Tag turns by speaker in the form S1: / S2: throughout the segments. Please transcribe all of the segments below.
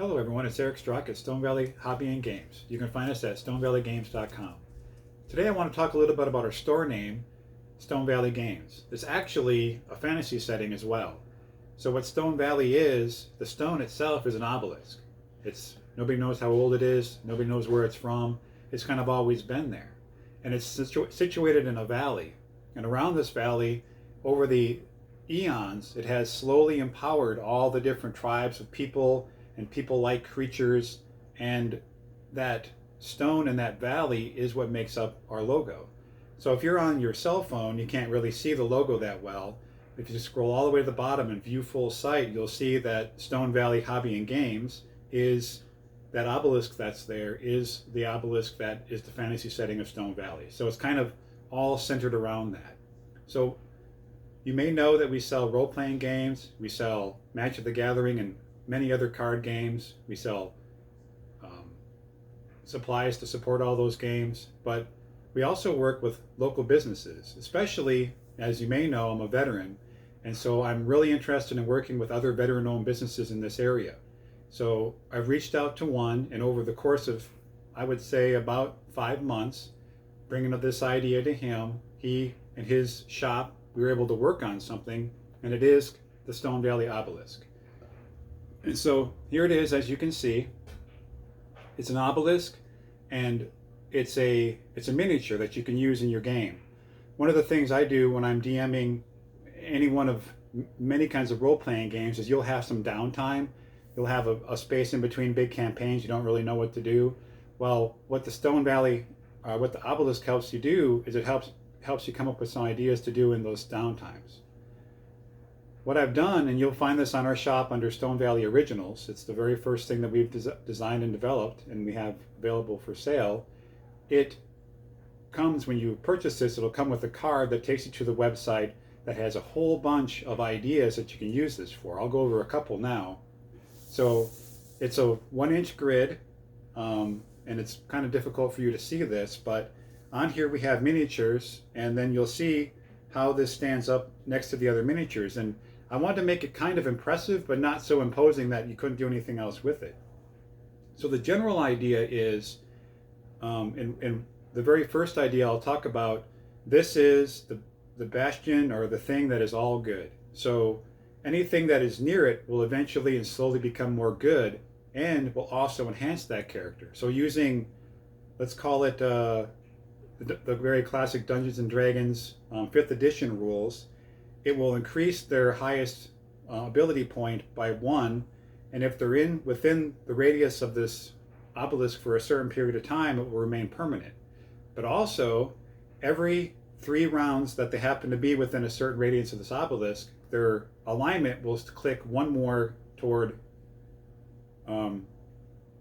S1: Hello everyone, it's Eric Struck at Stone Valley Hobby and Games. You can find us at stonevalleygames.com. Today I want to talk a little bit about our store name, Stone Valley Games. It's actually a fantasy setting as well. So what Stone Valley is, the stone itself is an obelisk. Nobody knows how old it is, nobody knows where it's from. It's kind of always been there. And it's situated in a valley. And around this valley, over the eons, it has slowly empowered all the different tribes of people and people-like creatures, and that stone in that valley is what makes up our logo. So if you're on your cell phone, you can't really see the logo that well. If you scroll all the way to the bottom and view full sight, you'll see that Stone Valley Hobby and Games is that obelisk that's there, is the obelisk that is the fantasy setting of Stone Valley. So it's kind of all centered around that. So you may know that we sell role-playing games, we sell Magic the Gathering and many other card games. We sell supplies to support all those games, but we also work with local businesses, especially, as you may know, I'm a veteran, and so I'm really interested in working with other veteran-owned businesses in this area. So I've reached out to one, and over the course of, I would say, about 5 months, bringing up this idea to him, he and his shop, we were able to work on something, and it is the Stone Valley Obelisk. And so here it is, as you can see. It's an obelisk, and it's a miniature that you can use in your game. One of the things I do when I'm DMing any one of many kinds of role-playing games is you'll have some downtime. You'll have a space in between big campaigns. You don't really know what to do. Well, what the Stone Valley, what the obelisk helps you do is it helps you come up with some ideas to do in those downtimes. What I've done, and you'll find this on our shop under Stone Valley Originals, it's the very first thing that we've designed and developed and we have available for sale. It comes, when you purchase this, it'll come with a card that takes you to the website that has a whole bunch of ideas that you can use this for. I'll go over a couple now. So it's a 1-inch grid, and it's kind of difficult for you to see this, but on here we have miniatures, and then you'll see how this stands up next to the other miniatures. And I wanted to make it kind of impressive, but not so imposing that you couldn't do anything else with it. So the general idea is, in the very first idea I'll talk about, this is the bastion, or the thing that is all good. So anything that is near it will eventually and slowly become more good, and will also enhance that character. So using, let's call it the very classic Dungeons and Dragons 5th edition rules, it will increase their highest ability point by 1, and if they're within the radius of this obelisk for a certain period of time, it will remain permanent. But also, every 3 rounds that they happen to be within a certain radius of this obelisk, their alignment will click 1 more toward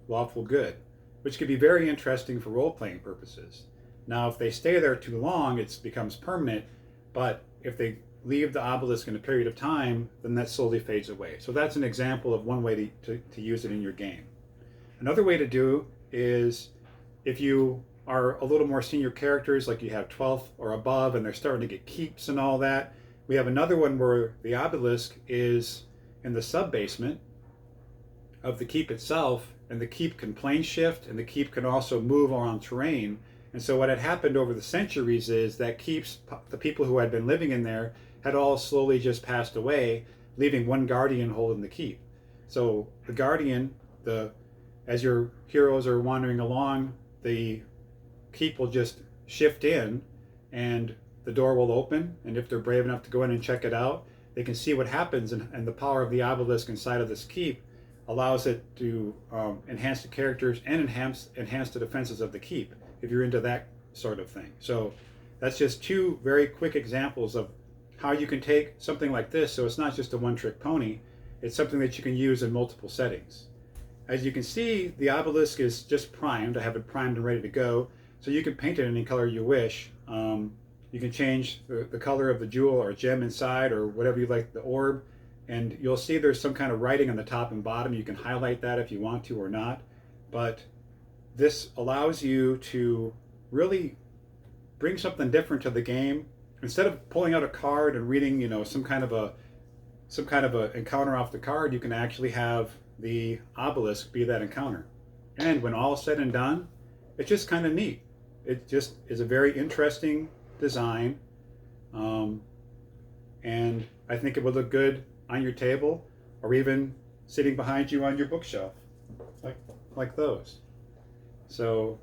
S1: lawful good, which could be very interesting for role-playing purposes. Now, if they stay there too long, it becomes permanent, but if they leave the obelisk in a period of time, then that slowly fades away. So that's an example of one way to use it in your game. Another way to do is, if you are a little more senior characters, like you have 12th or above, and they're starting to get keeps and all that, we have another one where the obelisk is in the sub-basement of the keep itself, and the keep can plane shift, and the keep can also move around terrain. And so what had happened over the centuries is that keeps, the people who had been living in there had all slowly just passed away, leaving one guardian holding the keep. So the guardian, as your heroes are wandering along, the keep will just shift in, and the door will open, and if they're brave enough to go in and check it out, they can see what happens, and the power of the obelisk inside of this keep allows it to enhance the characters and enhance the defenses of the keep, if you're into that sort of thing. So that's just 2 very quick examples of how you can take something like this, so it's not just a one-trick pony, it's something that you can use in multiple settings. As you can see, the obelisk is just primed. I have it primed and ready to go, so you can paint it any color you wish. You can change the color of the jewel or gem inside, or whatever you like, the orb, and you'll see there's some kind of writing on the top and bottom. You can highlight that if you want to or not, but this allows you to really bring something different to the game. Instead of pulling out a card and reading, some kind of a encounter off the card, you can actually have the Obelisk be that encounter. And when all is said and done, it's just kind of neat. It just is a very interesting design. And I think it would look good on your table or even sitting behind you on your bookshelf, like those. So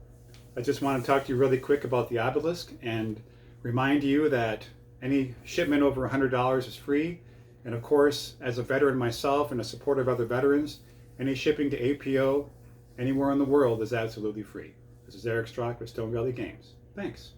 S1: I just want to talk to you really quick about the Obelisk and remind you that any shipment over $100 is free. And of course, as a veteran myself and a supporter of other veterans, any shipping to APO anywhere in the world is absolutely free. This is Eric Strock with Stone Valley Games. Thanks.